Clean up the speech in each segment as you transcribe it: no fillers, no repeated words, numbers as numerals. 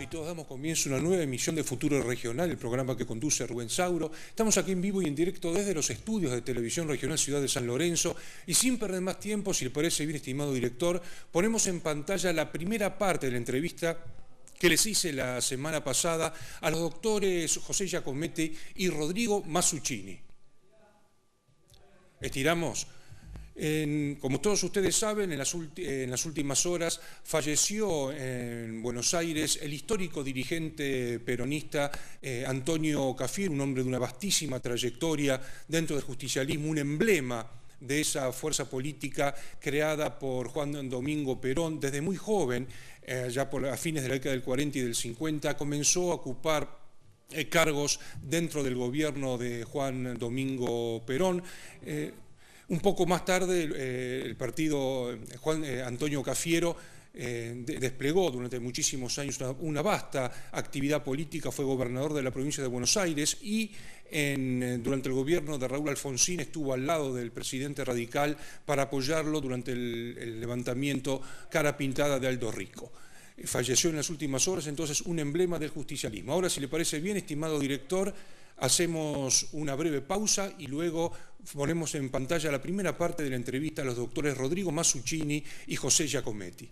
y todos damos comienzo a una nueva emisión de Futuro Regional, el programa que conduce Rubén Sauro. Estamos aquí en vivo y en directo desde los estudios de Televisión Regional Ciudad de San Lorenzo y sin perder más tiempo, si le parece bien, estimado director, ponemos en pantalla la primera parte de la entrevista que les hice la semana pasada a los doctores José Giacometti y Rodrigo Masuccini. Estiramos. Como todos ustedes saben, en las últimas horas falleció en Buenos Aires el histórico dirigente peronista Antonio Cafiero, un hombre de una vastísima trayectoria dentro del justicialismo, un emblema de esa fuerza política creada por Juan Domingo Perón. Desde muy joven, ya a fines de la década del 40 y del 50, comenzó a ocupar cargos dentro del gobierno de Juan Domingo Perón. Un poco más tarde el partido Antonio Cafiero desplegó durante muchísimos años una vasta actividad política, fue gobernador de la provincia de Buenos Aires y durante el gobierno de Raúl Alfonsín estuvo al lado del presidente radical para apoyarlo durante el levantamiento cara pintada de Aldo Rico. Falleció en las últimas horas, entonces un emblema del justicialismo. Ahora, si le parece bien, estimado director, hacemos una breve pausa y luego ponemos en pantalla la primera parte de la entrevista a los doctores Rodrigo Masuccini y José Giacometti.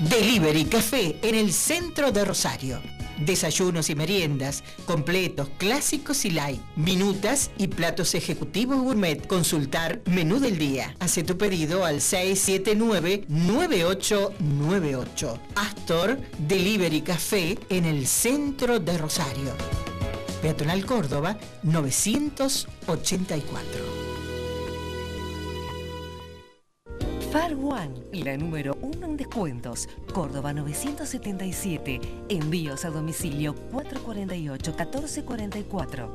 Delivery Café en el centro de Rosario. Desayunos y meriendas, completos, clásicos y light, minutas y platos ejecutivos gourmet. Consultar menú del día. Hace tu pedido al 679-9898. Astor Delivery Café en el centro de Rosario. Peatonal Córdoba 984. Far One, la número 1 en descuentos. Córdoba 977. Envíos a domicilio 448-1444.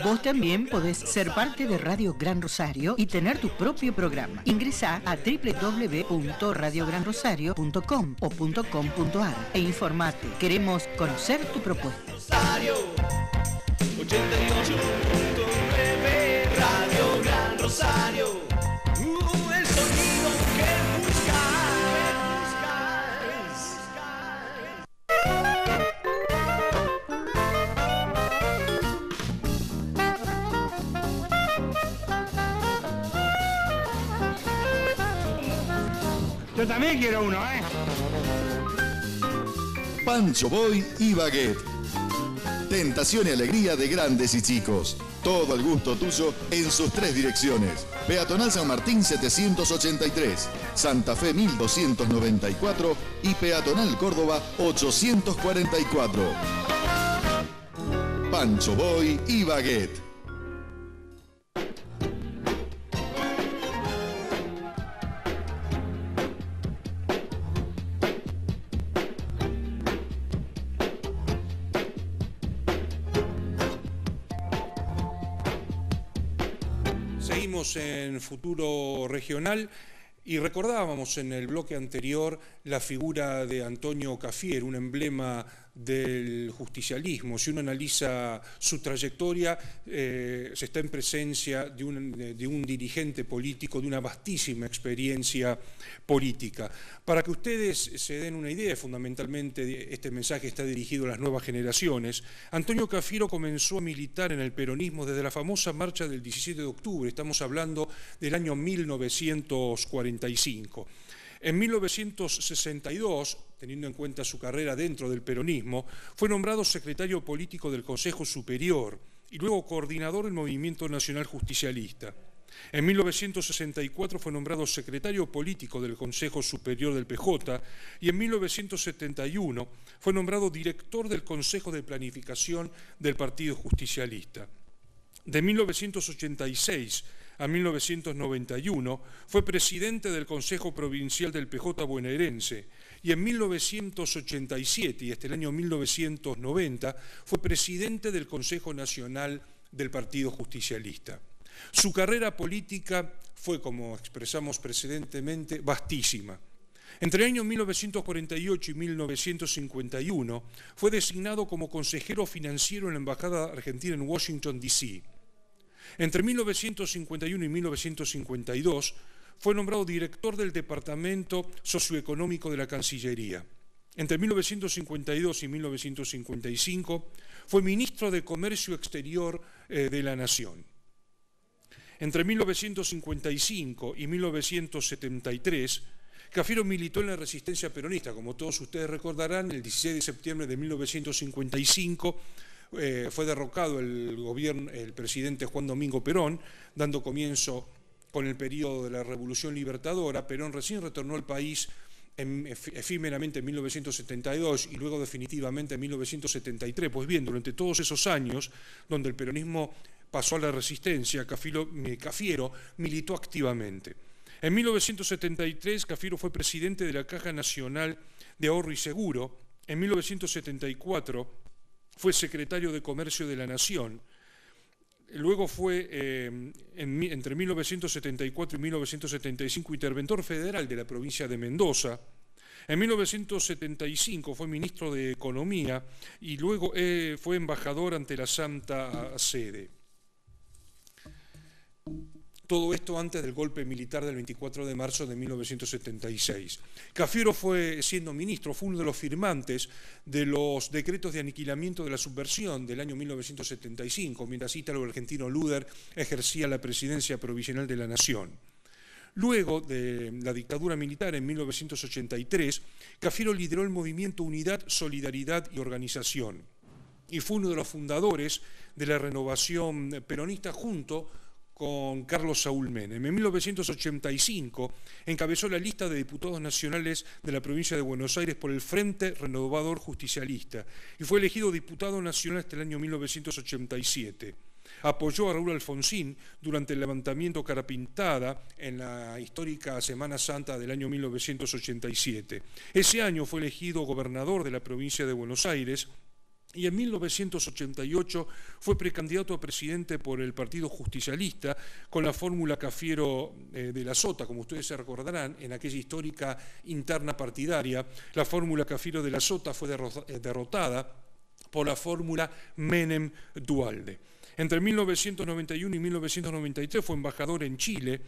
Vos también podés ser parte de Radio Gran Rosario y tener tu propio programa. Ingresá a www.radiogranrosario.com o .com.ar e informate. Queremos conocer tu propuesta. Rosario 88.9 Radio Gran Rosario, el sonido que Yo también quiero uno, ¿eh? Pancho Boy y Baguette. Tentación y alegría de grandes y chicos. Todo el gusto tuyo en sus tres direcciones. Peatonal San Martín 783, Santa Fe 1294 y Peatonal Córdoba 844. Pancho Boy y Baguette. En Futuro Regional y recordábamos en el bloque anterior la figura de Antonio Cafiero, un emblema del justicialismo. Si uno analiza su trayectoria, se está en presencia de un dirigente político de una vastísima experiencia política. Para que ustedes se den una idea, fundamentalmente este mensaje está dirigido a las nuevas generaciones. Antonio Cafiero comenzó a militar en el peronismo desde la famosa marcha del 17 de octubre, estamos hablando del año 1945. En 1962, teniendo en cuenta su carrera dentro del peronismo, fue nombrado secretario político del Consejo Superior y luego coordinador del Movimiento Nacional Justicialista. En 1964 fue nombrado secretario político del Consejo Superior del PJ y en 1971 fue nombrado director del Consejo de Planificación del Partido Justicialista. De 1986 a 1991 fue presidente del Consejo Provincial del PJ bonaerense y en 1987 y hasta el año 1990 fue presidente del Consejo Nacional del Partido Justicialista. Su carrera política fue, como expresamos precedentemente, vastísima. Entre el año 1948 y 1951 fue designado como consejero financiero en la Embajada Argentina en Washington, D.C. Entre 1951 y 1952 fue nombrado director del Departamento Socioeconómico de la Cancillería. Entre 1952 y 1955 fue ministro de Comercio Exterior de la Nación. Entre 1955 y 1973, Cafiero militó en la resistencia peronista. Como todos ustedes recordarán, el 16 de septiembre de 1955 fue derrocado el presidente Juan Domingo Perón, dando comienzo con el periodo de la Revolución Libertadora. Perón recién retornó al país efímeramente en 1972 y luego definitivamente en 1973. Pues bien, durante todos esos años, donde el peronismo pasó a la resistencia, Cafiero militó activamente. En 1973, Cafiero fue presidente de la Caja Nacional de Ahorro y Seguro. En 1974 fue secretario de Comercio de la Nación. Luego fue, entre 1974 y 1975, interventor federal de la provincia de Mendoza. En 1975 fue ministro de Economía y luego fue embajador ante la Santa Sede. Todo esto antes del golpe militar del 24 de marzo de 1976. Cafiero siendo ministro, fue uno de los firmantes de los decretos de aniquilamiento de la subversión del año 1975, mientras ítalo-argentino Luder ejercía la presidencia provisional de la Nación. Luego de la dictadura militar en 1983, Cafiero lideró el movimiento Unidad, Solidaridad y Organización y fue uno de los fundadores de la renovación peronista junto con Carlos Saúl Menem. En 1985 encabezó la lista de diputados nacionales de la provincia de Buenos Aires por el Frente Renovador Justicialista y fue elegido diputado nacional hasta el año 1987. Apoyó a Raúl Alfonsín durante el levantamiento Cara Pintada en la histórica Semana Santa del año 1987. Ese año fue elegido gobernador de la provincia de Buenos Aires y en 1988 fue precandidato a presidente por el Partido Justicialista con la fórmula Cafiero de la Sota. Como ustedes se recordarán, en aquella histórica interna partidaria, la fórmula Cafiero de la Sota fue derrotada por la fórmula Menem-Duhalde. Entre 1991 y 1993 fue embajador en Chile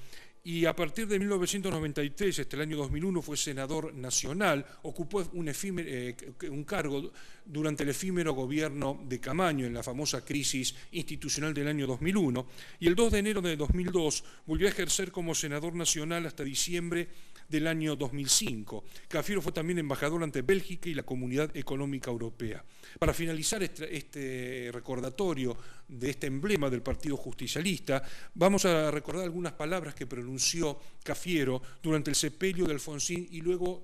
y a partir de 1993 hasta el año 2001 fue senador nacional, ocupó un cargo durante el efímero gobierno de Camaño en la famosa crisis institucional del año 2001 y el 2 de enero de 2002 volvió a ejercer como senador nacional hasta diciembre del año 2005. Cafiero fue también embajador ante Bélgica y la Comunidad Económica Europea. Para finalizar este recordatorio de este emblema del Partido Justicialista, vamos a recordar algunas palabras que pronunció Cafiero durante el sepelio de Alfonsín y luego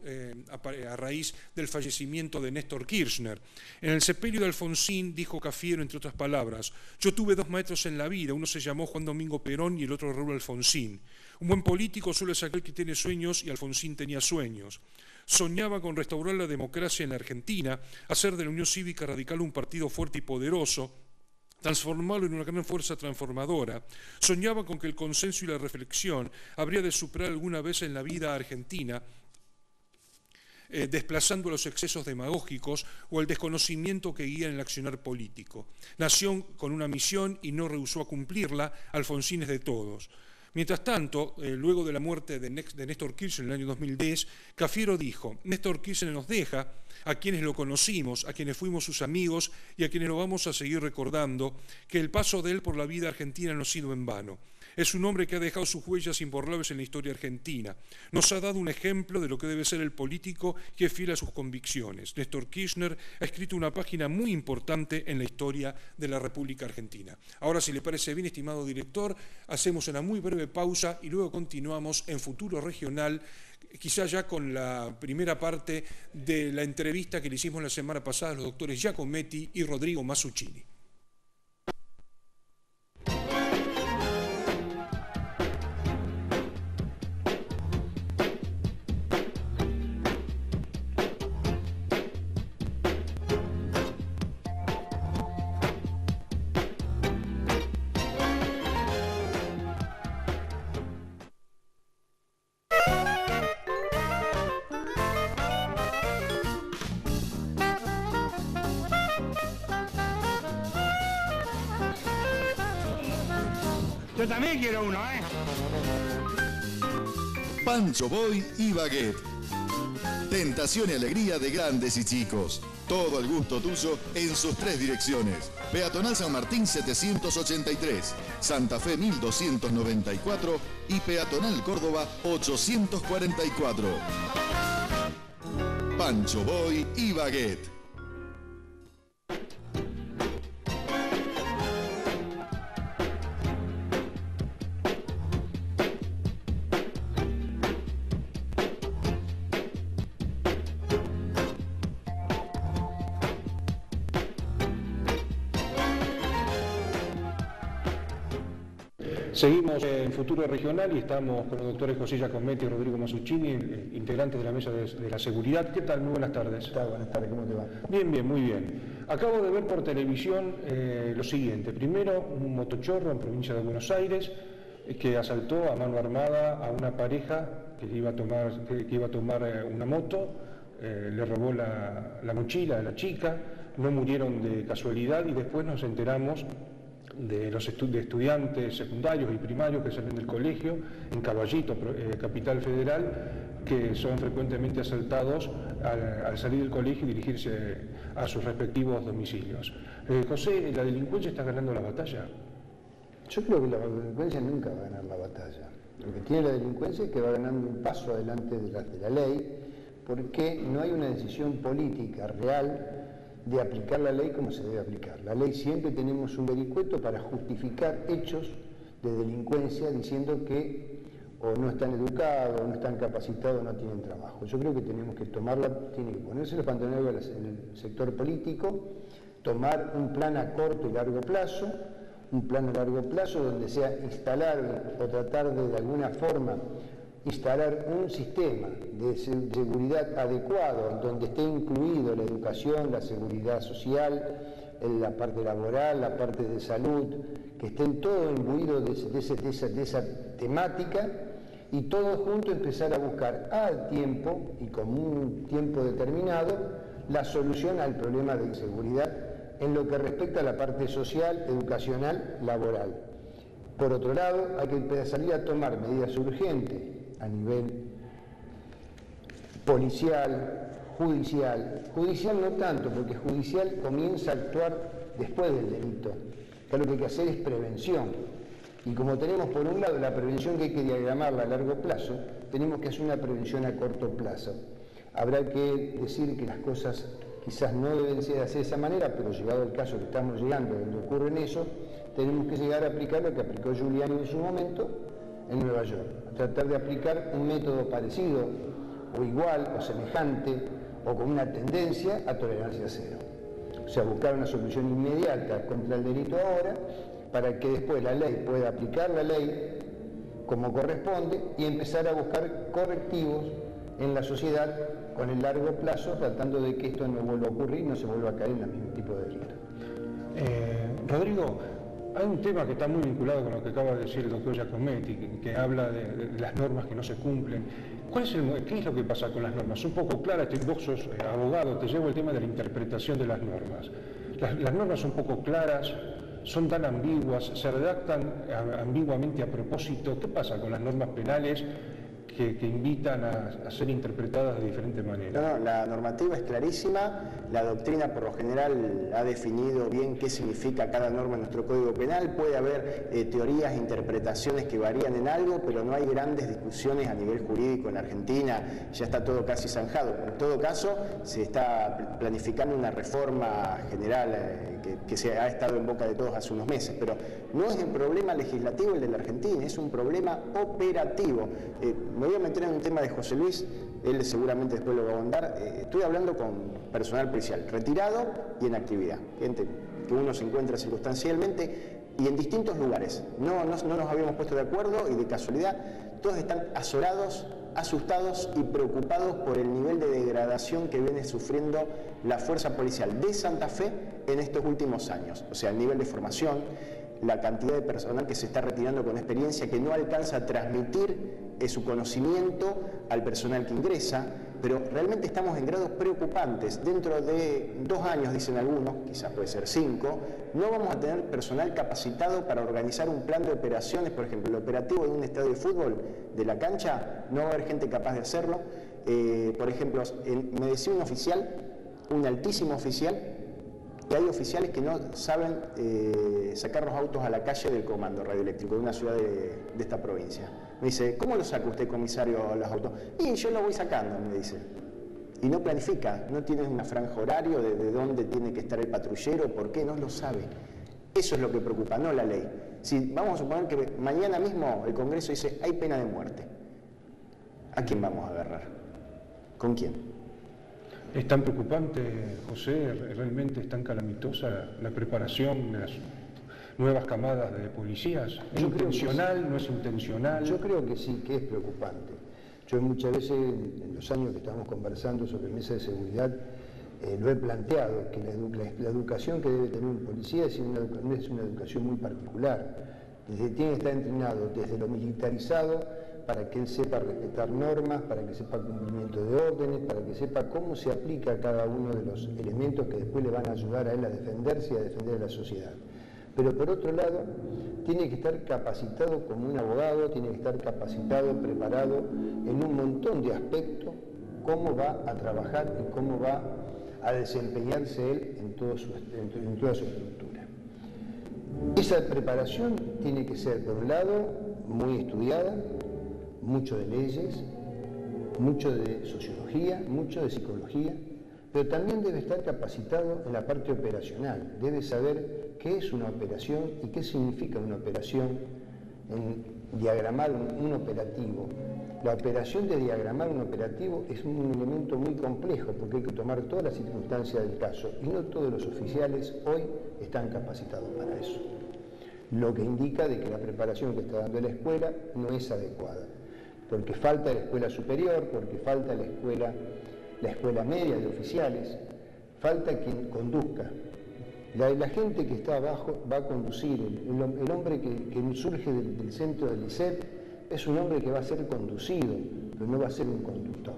a raíz del fallecimiento de Néstor Kirchner. En el sepelio de Alfonsín dijo Cafiero, entre otras palabras: yo tuve dos maestros en la vida, uno se llamó Juan Domingo Perón y el otro Raúl Alfonsín. Un buen político solo es aquel que tiene sueños y Alfonsín tenía sueños. Soñaba con restaurar la democracia en la Argentina, hacer de la Unión Cívica Radical un partido fuerte y poderoso, transformarlo en una gran fuerza transformadora. Soñaba con que el consenso y la reflexión habría de superar alguna vez en la vida argentina, desplazando los excesos demagógicos o el desconocimiento que guía en el accionar político. Nació con una misión y no rehusó a cumplirla. Alfonsín es de todos. Mientras tanto, luego de la muerte de Néstor Kirchner en el año 2010, Cafiero dijo: Néstor Kirchner nos deja a quienes lo conocimos, a quienes fuimos sus amigos y a quienes lo vamos a seguir recordando, que el paso de él por la vida argentina no ha sido en vano. Es un hombre que ha dejado sus huellas imborrables en la historia argentina. Nos ha dado un ejemplo de lo que debe ser el político que es fiel a sus convicciones. Néstor Kirchner ha escrito una página muy importante en la historia de la República Argentina. Ahora, si le parece bien, estimado director, hacemos una muy breve pausa y luego continuamos en Futuro Regional, quizá ya con la primera parte de la entrevista que le hicimos la semana pasada a los doctores Giacometti y Rodrigo Masuccini. Yo también quiero uno, ¿eh? Pancho Boy y Baguette. Tentación y alegría de grandes y chicos. Todo al gusto tuyo en sus tres direcciones. Peatonal San Martín 783, Santa Fe 1294 y Peatonal Córdoba 844. Pancho Boy y Baguette. Seguimos en Futuro Regional y estamos con los doctores José Giacometti y Rodrigo Masuccini, integrantes de la Mesa de la Seguridad. ¿Qué tal? Muy buenas tardes. Buenas tardes, ¿cómo te va? Bien, bien, muy bien. Acabo de ver por televisión lo siguiente. Primero, un motochorro en provincia de Buenos Aires que asaltó a mano armada a una pareja que iba a tomar una moto, le robó la mochila a la chica, no murieron de casualidad y después nos enteramos de los estudiantes secundarios y primarios que salen del colegio en Caballito, capital federal, que son frecuentemente asaltados al salir del colegio y dirigirse a sus respectivos domicilios. José, ¿la delincuencia está ganando la batalla? Yo creo que la delincuencia nunca va a ganar la batalla. Lo que tiene la delincuencia es que va ganando un paso adelante de la ley, porque no hay una decisión política real de aplicar la ley como se debe aplicar. La ley siempre tenemos un vericueto para justificar hechos de delincuencia diciendo que o no están educados, o no están capacitados, o no tienen trabajo. Yo creo que tenemos que tiene que ponerse los pantalones en el sector político, tomar un plan a corto y largo plazo, donde sea instalar o tratar de alguna forma instalar un sistema de seguridad adecuado donde esté incluido la educación, la seguridad social, la parte laboral, la parte de salud, que estén todos imbuidos de esa temática y todos juntos empezar a buscar al tiempo y con un tiempo determinado la solución al problema de inseguridad en lo que respecta a la parte social, educacional, laboral. Por otro lado, hay que salir a tomar medidas urgentes a nivel policial, judicial no tanto, porque judicial comienza a actuar después del delito. Acá lo que hay que hacer es prevención. Y como tenemos por un lado la prevención que hay que diagramarla a largo plazo, tenemos que hacer una prevención a corto plazo. Habrá que decir que las cosas quizás no deben ser así de esa manera, pero llegado el caso que estamos llegando, donde ocurren eso, tenemos que llegar a aplicar lo que aplicó Giuliani en su momento en Nueva York. Tratar de aplicar un método parecido, o igual, o semejante, o con una tendencia a tolerancia cero. O sea, buscar una solución inmediata contra el delito ahora, para que después la ley pueda aplicar la ley como corresponde y empezar a buscar correctivos en la sociedad con el largo plazo, tratando de que esto no vuelva a ocurrir y no se vuelva a caer en el mismo tipo de delito. Rodrigo, hay un tema que está muy vinculado con lo que acaba de decir el doctor Giacometti, que habla de las normas que no se cumplen. ¿Qué es lo que pasa con las normas? Un poco claras, vos sos abogado, te llevo el tema de la interpretación de las normas. Las normas son poco claras, son tan ambiguas, se redactan ambiguamente a propósito. ¿Qué pasa con las normas penales que invitan a ser interpretadas de diferente manera? No, la normativa es clarísima, la doctrina por lo general ha definido bien qué significa cada norma en nuestro Código Penal, puede haber teorías e interpretaciones que varían en algo, pero no hay grandes discusiones a nivel jurídico en Argentina, ya está todo casi zanjado. En todo caso, se está planificando una reforma general que se ha estado en boca de todos hace unos meses, pero no es un problema legislativo el de la Argentina, es un problema operativo. Me voy a meter en un tema de José Luis, él seguramente después lo va a ahondar. Estoy hablando con personal policial retirado y en actividad, gente que uno se encuentra circunstancialmente y en distintos lugares. No nos habíamos puesto de acuerdo y de casualidad todos están azorados, asustados y preocupados por el nivel de degradación que viene sufriendo la fuerza policial de Santa Fe en estos últimos años. O sea, el nivel de formación, la cantidad de personal que se está retirando con experiencia que no alcanza a transmitir su conocimiento al personal que ingresa, pero realmente estamos en grados preocupantes. Dentro de 2 años, dicen algunos, quizás puede ser 5, no vamos a tener personal capacitado para organizar un plan de operaciones, por ejemplo, el operativo de un estadio de fútbol, de la cancha, no va a haber gente capaz de hacerlo. Por ejemplo, me decía un oficial, un altísimo oficial, que hay oficiales que no saben sacar los autos a la calle del comando radioeléctrico de una ciudad de esta provincia. Me dice, ¿cómo lo saca usted, comisario, los autos? Y yo lo voy sacando, me dice. Y no planifica, no tiene una franja horario de dónde tiene que estar el patrullero, por qué, no lo sabe. Eso es lo que preocupa, no la ley. Si vamos a suponer que mañana mismo el Congreso dice, hay pena de muerte, ¿a quién vamos a agarrar? ¿Con quién? Es tan preocupante, José, realmente es tan calamitosa la preparación de las nuevas camadas de policías. ¿Es intencional, no es intencional? Yo creo que sí, que es preocupante. Yo muchas veces, en los años que estamos conversando sobre mesa de seguridad, lo he planteado, que la educación que debe tener un policía es una educación muy particular. Tiene que estar entrenado desde lo militarizado, para que él sepa respetar normas, para que sepa cumplimiento de órdenes, para que sepa cómo se aplica cada uno de los elementos que después le van a ayudar a él a defenderse y a defender a la sociedad. Pero por otro lado, tiene que estar capacitado como un abogado, tiene que estar capacitado, preparado en un montón de aspectos, cómo va a trabajar y cómo va a desempeñarse él en toda su estructura. Esa preparación tiene que ser, por un lado, muy estudiada, mucho de leyes, mucho de sociología, mucho de psicología, pero también debe estar capacitado en la parte operacional, debe saber qué es una operación y qué significa una operación, en diagramar un operativo. La operación de diagramar un operativo es un elemento muy complejo porque hay que tomar todas las circunstancias del caso y no todos los oficiales hoy están capacitados para eso. Lo que indica de que la preparación que está dando la escuela no es adecuada, porque falta la escuela superior, porque falta la escuela media de oficiales, falta quien conduzca. La gente que está abajo va a conducir, el hombre que surge del centro del ISEP es un hombre que va a ser conducido, pero no va a ser un conductor.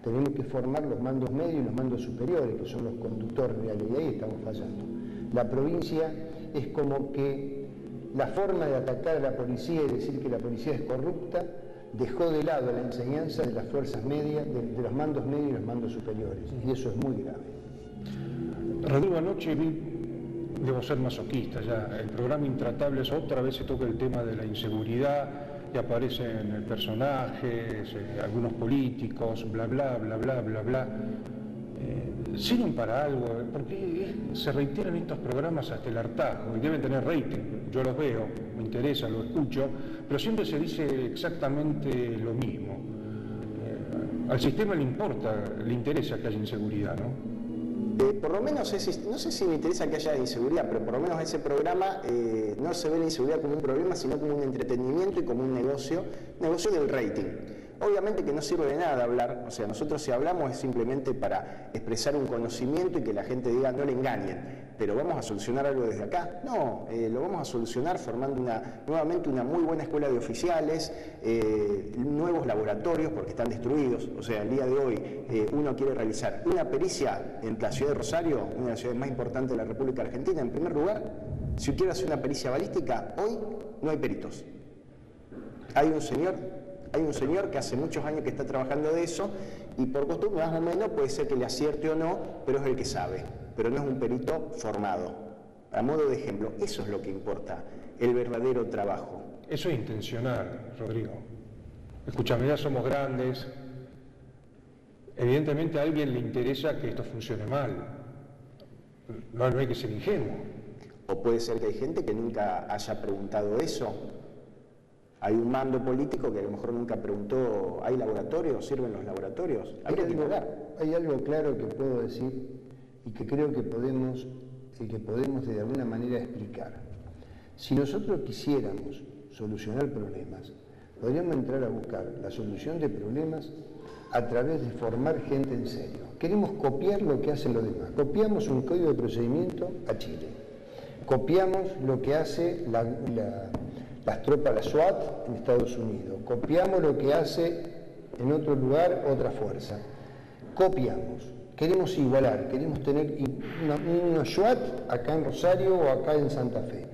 Tenemos que formar los mandos medios y los mandos superiores, que son los conductores reales, y ahí estamos fallando. La provincia es como que la forma de atacar a la policía y decir que la policía es corrupta dejó de lado la enseñanza de las fuerzas medias, de los mandos medios y los mandos superiores, y eso es muy grave. Rodrigo, anoche debo ser masoquista ya, el programa Intratables otra vez se toca el tema de la inseguridad y aparecen personajes, algunos políticos, bla bla bla bla bla bla. ¿Sirven para algo? Porque se reiteran estos programas hasta el hartazgo y deben tener rating. Yo los veo, me interesa, los escucho, pero siempre se dice exactamente lo mismo. Al sistema le interesa que haya inseguridad, ¿no? Por lo menos, no sé si me interesa que haya inseguridad, pero por lo menos ese programa no se ve la inseguridad como un problema, sino como un entretenimiento y como un negocio del rating. Obviamente que no sirve de nada hablar, o sea, nosotros si hablamos es simplemente para expresar un conocimiento y que la gente diga no le engañen, pero ¿vamos a solucionar algo desde acá? No, lo vamos a solucionar formando nuevamente una muy buena escuela de oficiales, nuevos laboratorios porque están destruidos, o sea, el día de hoy uno quiere realizar una pericia en la ciudad de Rosario, una de las ciudades más importantes de la República Argentina, en primer lugar, si quiere hacer una pericia balística, hoy no hay peritos. Hay un señor que hace muchos años que está trabajando de eso y por costumbre más o menos puede ser que le acierte o no, pero es el que sabe, pero no es un perito formado. A modo de ejemplo, eso es lo que importa, el verdadero trabajo. Eso es intencional, Rodrigo. Escúchame, ya somos grandes. Evidentemente a alguien le interesa que esto funcione mal. No hay que ser ingenuo. O puede ser que hay gente que nunca haya preguntado eso. Hay un mando político que a lo mejor nunca preguntó, ¿hay laboratorios? ¿Sirven los laboratorios? Hay algo claro que puedo decir y que creo que podemos de alguna manera explicar. Si nosotros quisiéramos solucionar problemas, podríamos entrar a buscar la solución de problemas a través de formar gente en serio. Queremos copiar lo que hacen los demás. Copiamos un código de procedimiento a Chile. Copiamos lo que hace las tropas, la SWAT en Estados Unidos. Copiamos lo que hace en otro lugar otra fuerza. copiamos. Queremos igualar, queremos tener unos SWAT acá en Rosario o acá en Santa Fe.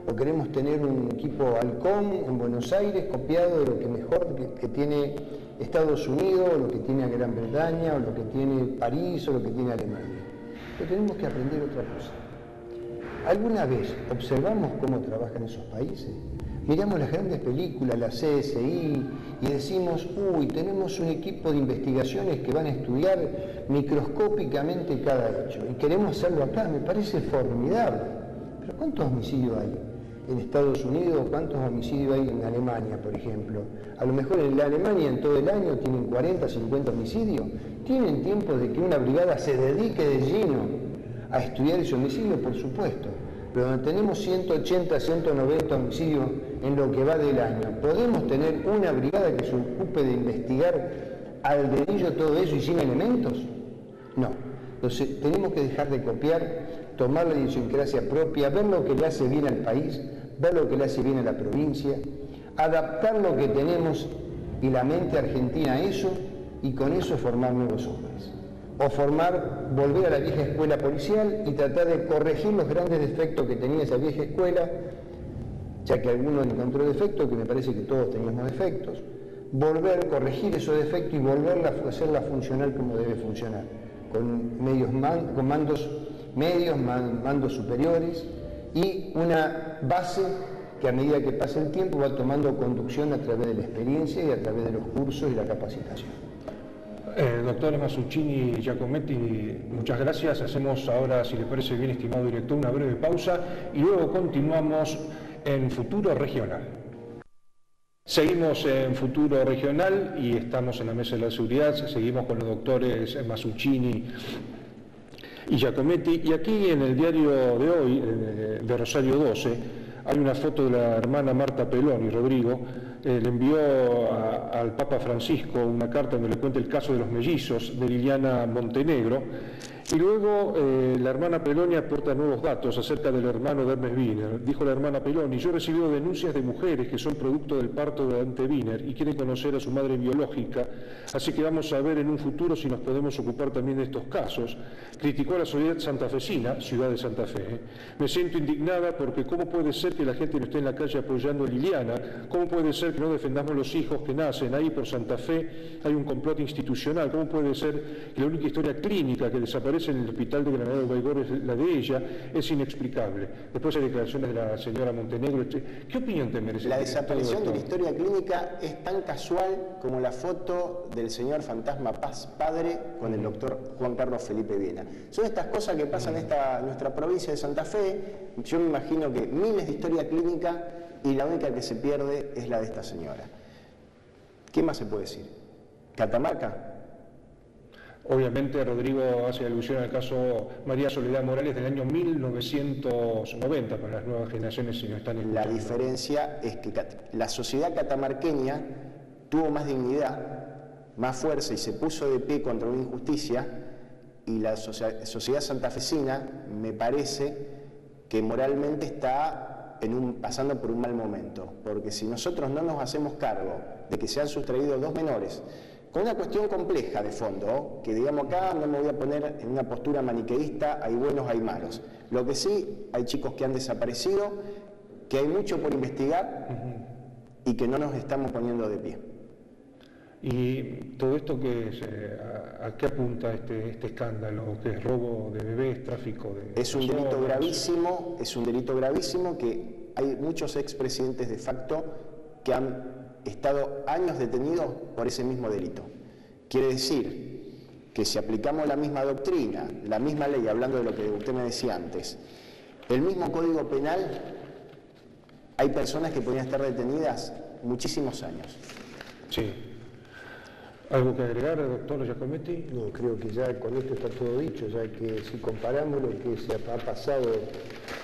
O queremos tener un equipo Halcón en Buenos Aires copiado de lo que mejor que tiene Estados Unidos, o lo que tiene Gran Bretaña, o lo que tiene París, o lo que tiene Alemania. Pero tenemos que aprender otra cosa. ¿Alguna vez observamos cómo trabajan esos países? Miramos las grandes películas, la CSI, y decimos, uy, tenemos un equipo de investigaciones que van a estudiar microscópicamente cada hecho, y queremos hacerlo acá, me parece formidable. Pero ¿cuántos homicidios hay en Estados Unidos? ¿Cuántos homicidios hay en Alemania, por ejemplo? A lo mejor en la Alemania en todo el año tienen 40, 50 homicidios. ¿Tienen tiempo de que una brigada se dedique de lleno a estudiar ese homicidio? Por supuesto. Pero donde tenemos 180, 190 homicidios en lo que va del año, ¿podemos tener una brigada que se ocupe de investigar al dedillo todo eso y sin elementos? No. Entonces tenemos que dejar de copiar, tomar la idiosincrasia propia, ver lo que le hace bien al país, ver lo que le hace bien a la provincia, adaptar lo que tenemos y la mente argentina a eso, y con eso formar nuevos hombres. O volver a la vieja escuela policial y tratar de corregir los grandes defectos que tenía esa vieja escuela, ya que alguno encontró defectos, que me parece que todos teníamos defectos, volver a corregir esos defectos y volverla a hacerla funcionar como debe funcionar, con mandos medios, mandos superiores, y una base que a medida que pasa el tiempo va tomando conducción a través de la experiencia y a través de los cursos y la capacitación. Doctor Masuccini Giacometti, muchas gracias. Hacemos ahora, si le parece bien, estimado director, una breve pausa y luego continuamos en Futuro Regional. Seguimos en Futuro Regional y estamos en la Mesa de la Seguridad. Seguimos con los doctores Masuccini y Giacometti. Y aquí en el diario de hoy, de Rosario 12, hay una foto de la hermana Marta Peloni, Rodrigo. Le envió al Papa Francisco una carta donde le cuenta el caso de los mellizos de Liliana Montenegro, y luego la hermana Peloni aporta nuevos datos acerca del hermano de Hermes Wiener. Dijo la hermana Peloni: yo he recibido denuncias de mujeres que son producto del parto de Dante Wiener y quieren conocer a su madre biológica, así que vamos a ver en un futuro si nos podemos ocupar también de estos casos. Criticó a la sociedad santafesina, ciudad de Santa Fe. Me siento indignada porque ¿cómo puede ser que la gente no esté en la calle apoyando a Liliana? ¿Cómo puede ser que no defendamos los hijos que nacen? Ahí por Santa Fe hay un complot institucional. ¿Cómo puede ser que la única historia clínica que desaparece en el hospital de Granada de Baigorre es la de ella? Es inexplicable. Después hay declaraciones de la señora Montenegro. ¿Qué opinión te merece? La desaparición de la historia clínica es tan casual como la foto del señor fantasma Paz Padre con el doctor Juan Carlos Felipe Viena. Son estas cosas que pasan en nuestra provincia de Santa Fe. Yo me imagino que miles de historia clínica y la única que se pierde es la de esta señora. ¿Qué más se puede decir? ¿Catamarca? Obviamente Rodrigo hace alusión al caso María Soledad Morales del año 1990, para las nuevas generaciones si no están escuchando. La diferencia es que la sociedad catamarqueña tuvo más dignidad, más fuerza y se puso de pie contra una injusticia, y la sociedad santafesina me parece que moralmente está pasando por un mal momento, porque si nosotros no nos hacemos cargo de que se han sustraído 2 menores, con una cuestión compleja de fondo, que digamos acá no me voy a poner en una postura maniqueísta, hay buenos, hay malos. Lo que sí, hay chicos que han desaparecido, que hay mucho por investigar y que no nos estamos poniendo de pie. Y todo esto ¿a qué apunta este escándalo? ¿Que es robo de bebés, tráfico de Es un delito gravísimo, que hay muchos expresidentes de facto que han estado años detenidos por ese mismo delito. Quiere decir que si aplicamos la misma doctrina, la misma ley, hablando de lo que usted me decía antes, el mismo Código Penal, hay personas que podrían estar detenidas muchísimos años. Sí. ¿Algo que agregar, doctor Giacometti? No, creo que ya con esto está todo dicho, ya que si comparamos lo que se ha pasado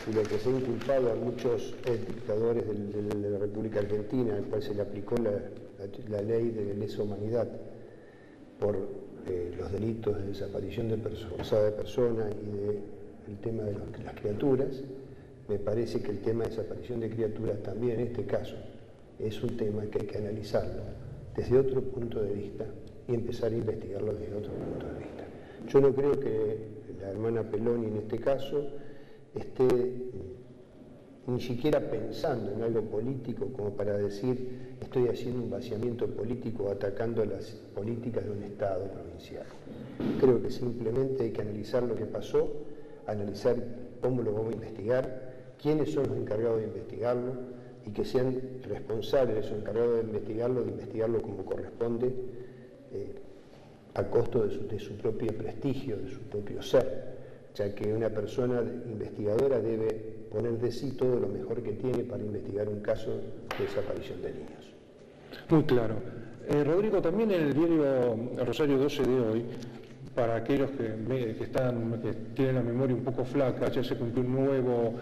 y lo que se ha inculpado a muchos dictadores de la República Argentina, al cual se le aplicó la ley de lesa humanidad por los delitos de desaparición forzada de personas y el tema de las criaturas, me parece que el tema de desaparición de criaturas también en este caso es un tema que hay que analizarlo desde otro punto de vista y empezar a investigarlo desde otro punto de vista. Yo no creo que la hermana Peloni en este caso esté ni siquiera pensando en algo político como para decir estoy haciendo un vaciamiento político atacando las políticas de un Estado provincial. Creo que simplemente hay que analizar lo que pasó, analizar cómo lo vamos a investigar, quiénes son los encargados de investigarlo y que sean responsables de esos encargados de investigarlo como corresponde, a costo de su propio prestigio, de su propio ser, ya que una persona investigadora debe poner de sí todo lo mejor que tiene para investigar un caso de desaparición de niños. Muy claro. Rodrigo, también en el diario Rosario 12 de hoy, para aquellos que tienen la memoria un poco flaca, ya se cumplió un nuevo,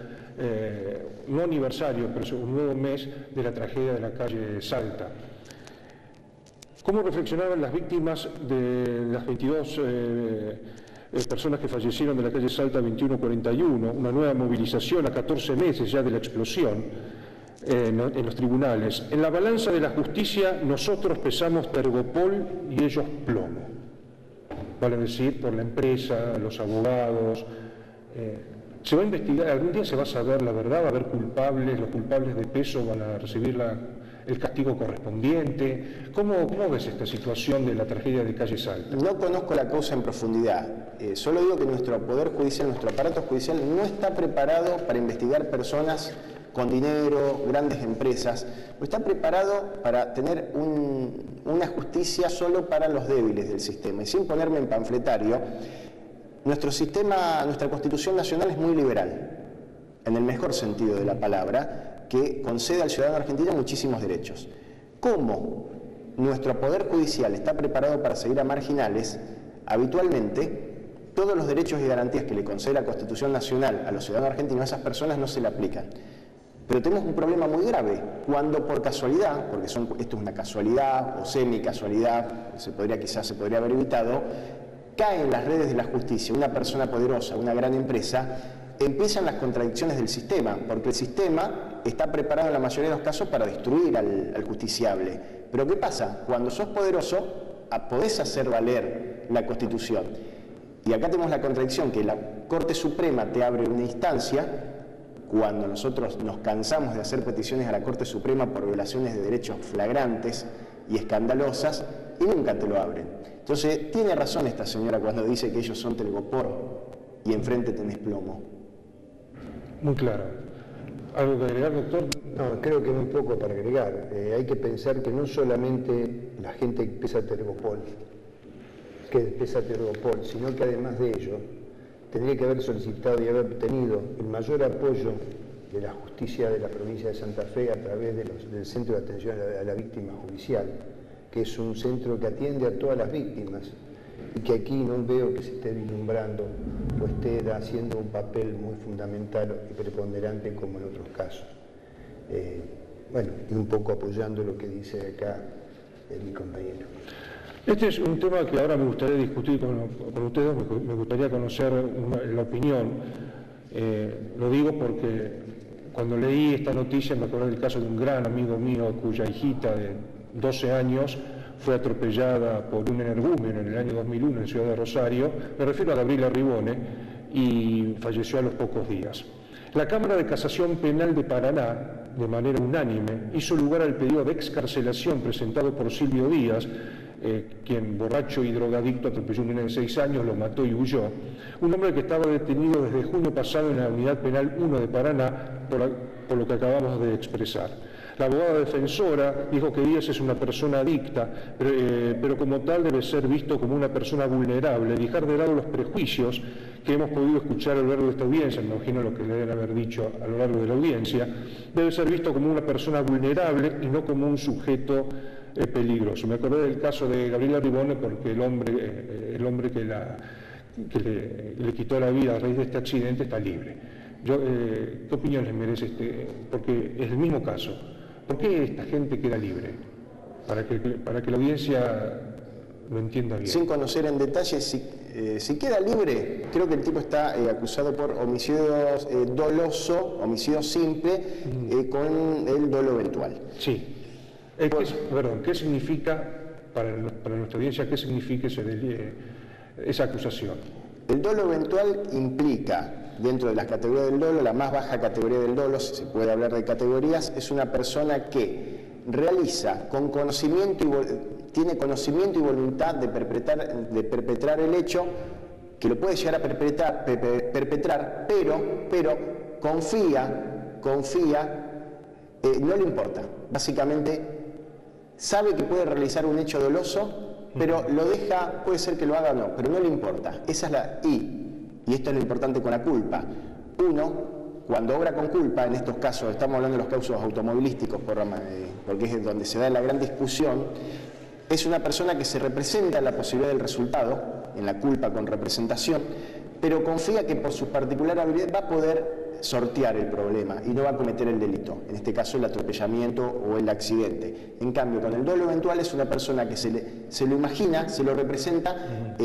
no aniversario, pero un nuevo mes de la tragedia de la calle Salta. ¿Cómo reflexionaban las víctimas de las 22 personas que fallecieron de la calle Salta 2141, una nueva movilización a 14 meses ya de la explosión en los tribunales? En la balanza de la justicia nosotros pesamos tergopol y ellos plomo. Vale decir, por la empresa, los abogados. ¿Se va a investigar? ¿Algún día se va a saber la verdad? ¿Va a haber culpables? ¿Los culpables de peso van a recibir el castigo correspondiente? ¿Cómo ves esta situación de la tragedia de calle Salta? No conozco la causa en profundidad. Solo digo que nuestro Poder Judicial, nuestro aparato judicial no está preparado para investigar personas con dinero, grandes empresas. Está preparado para tener una justicia solo para los débiles del sistema. Y sin ponerme en panfletario, nuestro sistema, nuestra Constitución Nacional es muy liberal, en el mejor sentido de la palabra, que concede al ciudadano argentino muchísimos derechos. ¿Cómo nuestro Poder Judicial está preparado para seguir a marginales? Habitualmente, todos los derechos y garantías que le concede la Constitución Nacional a los ciudadanos argentinos, a esas personas no se le aplican. Pero tenemos un problema muy grave, cuando por casualidad, porque esto es una casualidad o semi-casualidad, quizás se podría haber evitado, cae en las redes de la justicia una persona poderosa, una gran empresa, empiezan las contradicciones del sistema, porque el sistema está preparado en la mayoría de los casos para destruir al justiciable. Pero ¿qué pasa? Cuando sos poderoso, podés hacer valer la Constitución. Y acá tenemos la contradicción, que la Corte Suprema te abre una instancia, cuando nosotros nos cansamos de hacer peticiones a la Corte Suprema por violaciones de derechos flagrantes y escandalosas, y nunca te lo abren. Entonces, tiene razón esta señora cuando dice que ellos son telgopor y enfrente tenés plomo. Muy claro. ¿Algo que agregar, doctor? No, creo que muy poco para agregar. Hay que pensar que no solamente la gente que pesa tergopol, sino que además de ello, tendría que haber solicitado y haber obtenido el mayor apoyo de la justicia de la provincia de Santa Fe a través del Centro de Atención a la Víctima Judicial, que es un centro que atiende a todas las víctimas y que aquí no veo que se esté vislumbrando o esté haciendo un papel muy fundamental y preponderante como en otros casos. Y un poco apoyando lo que dice acá mi compañero. Este es un tema que ahora me gustaría discutir con ustedes, me gustaría conocer la opinión. Lo digo porque cuando leí esta noticia me acordé del caso de un gran amigo mío cuya hijita de 12 años fue atropellada por un energúmeno en el año 2001 en Ciudad de Rosario. Me refiero a Gabriela Ribone, y falleció a los pocos días. La Cámara de Casación Penal de Paraná, de manera unánime, hizo lugar al pedido de excarcelación presentado por Silvio Díaz, quien, borracho y drogadicto, atropelló a un nene de 6 años, lo mató y huyó. Un hombre que estaba detenido desde junio pasado en la Unidad Penal 1 de Paraná, por lo que acabamos de expresar. La abogada defensora dijo que Díaz es una persona adicta, pero como tal debe ser visto como una persona vulnerable, dejar de lado los prejuicios que hemos podido escuchar a lo largo de esta audiencia, me imagino lo que le deben haber dicho a lo largo de la audiencia, debe ser visto como una persona vulnerable y no como un sujeto peligroso. Me acordé del caso de Gabriela Ribone porque el hombre que le quitó la vida a raíz de este accidente está libre. ¿Qué opinión les merece porque es el mismo caso? ¿Por qué esta gente queda libre? Para que la audiencia lo entienda bien. Sin conocer en detalle, si queda libre, creo que el tipo está acusado por homicidio doloso, homicidio simple, con el dolo eventual. Sí. ¿Qué significa, para nuestra audiencia, qué significa esa acusación. El dolo eventual implica, dentro de las categorías del dolo, la más baja categoría del dolo, si se puede hablar de categorías, es una persona que realiza con conocimiento tiene conocimiento y voluntad de perpetrar el hecho, que lo puede llegar a perpetrar, pero confía, no le importa. Básicamente sabe que puede realizar un hecho doloso, pero lo deja, puede ser que lo haga o no, pero no le importa. Esa es la y esto es lo importante con la culpa. Uno, cuando obra con culpa, en estos casos, estamos hablando de los casos automovilísticos, porque es donde se da la gran discusión, es una persona que se representa en la posibilidad del resultado, en la culpa con representación, pero confía que por su particular habilidad va a poder sortear el problema y no va a cometer el delito, en este caso el atropellamiento o el accidente. En cambio, con el dolo eventual es una persona que se lo imagina, se lo representa,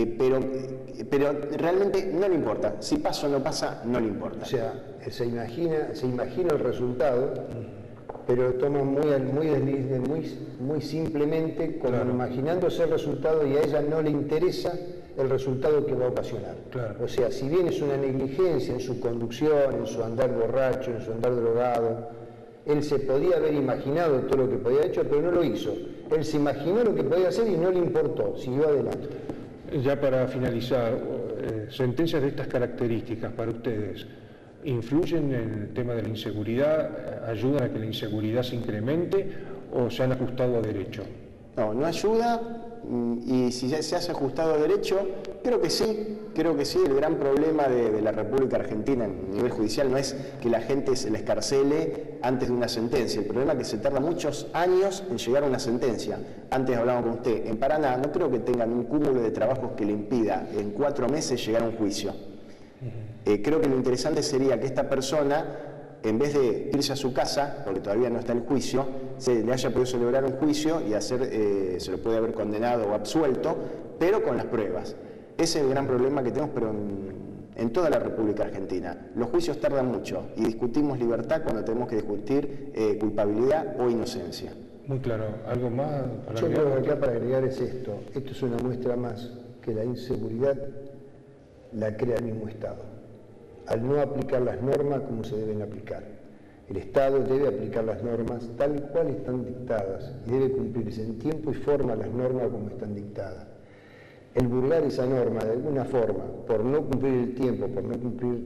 pero realmente no le importa. Si pasa o no pasa, no le importa. O sea, se imagina el resultado, pero toma muy simplemente, como imaginándose el resultado, y a ella no le interesa el resultado que va a ocasionar. Claro. O sea, si bien es una negligencia en su conducción, en su andar borracho, en su andar drogado, él se podía haber imaginado todo lo que podía haber hecho, pero no lo hizo. Él se imaginó lo que podía hacer y no le importó, siguió adelante. Ya para finalizar, sentencias de estas características para ustedes, ¿influyen en el tema de la inseguridad? ¿Ayudan a que la inseguridad se incremente o se han ajustado a derecho? No, no ayuda, y si ya se hace ajustado a derecho, creo que sí. El gran problema de la República Argentina a nivel judicial no es que la gente se le escarcele antes de una sentencia. El problema es que se tarda muchos años en llegar a una sentencia. Antes hablábamos con usted, en Paraná no creo que tengan un cúmulo de trabajos que le impida en 4 meses llegar a un juicio. Creo que lo interesante sería que esta persona, en vez de irse a su casa, porque todavía no está el juicio, se le haya podido celebrar un juicio y se lo puede haber condenado o absuelto, pero con las pruebas. Ese es el gran problema que tenemos, pero en toda la República Argentina. Los juicios tardan mucho y discutimos libertad cuando tenemos que discutir culpabilidad o inocencia. Muy claro. ¿Algo más para agregar? Yo creo que acá para agregar es esto. Esto es una muestra más que la inseguridad la crea el mismo Estado, al no aplicar las normas como se deben aplicar. El Estado debe aplicar las normas tal cual están dictadas y debe cumplirse en tiempo y forma las normas como están dictadas. El burlar esa norma de alguna forma, por no cumplir el tiempo, por no cumplir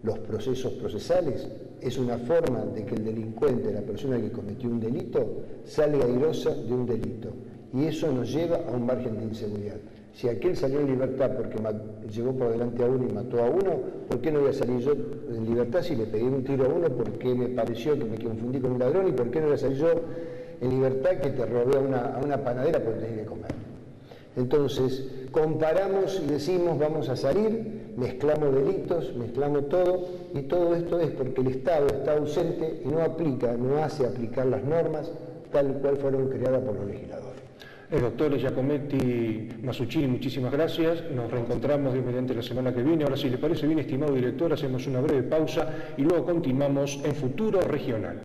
los procesos procesales, es una forma de que el delincuente, la persona que cometió un delito, salga airosa de un delito. Y eso nos lleva a un margen de inseguridad. Si aquel salió en libertad porque llegó por delante a uno y mató a uno, ¿por qué no voy a salir yo en libertad si le pegué un tiro a uno porque me pareció que me confundí con un ladrón? ¿Y por qué no voy a salir yo en libertad que te robé a una panadera porque tenés que comer? Entonces, comparamos y decimos vamos a salir, mezclamos delitos, mezclamos todo, y todo esto es porque el Estado está ausente y no hace aplicar las normas tal cual fueron creadas por los legisladores. El doctor Giacometti Masuccini, muchísimas gracias. Nos reencontramos Dios mediante la semana que viene. Ahora, si le parece bien, estimado director, hacemos una breve pausa y luego continuamos en Futuro Regional.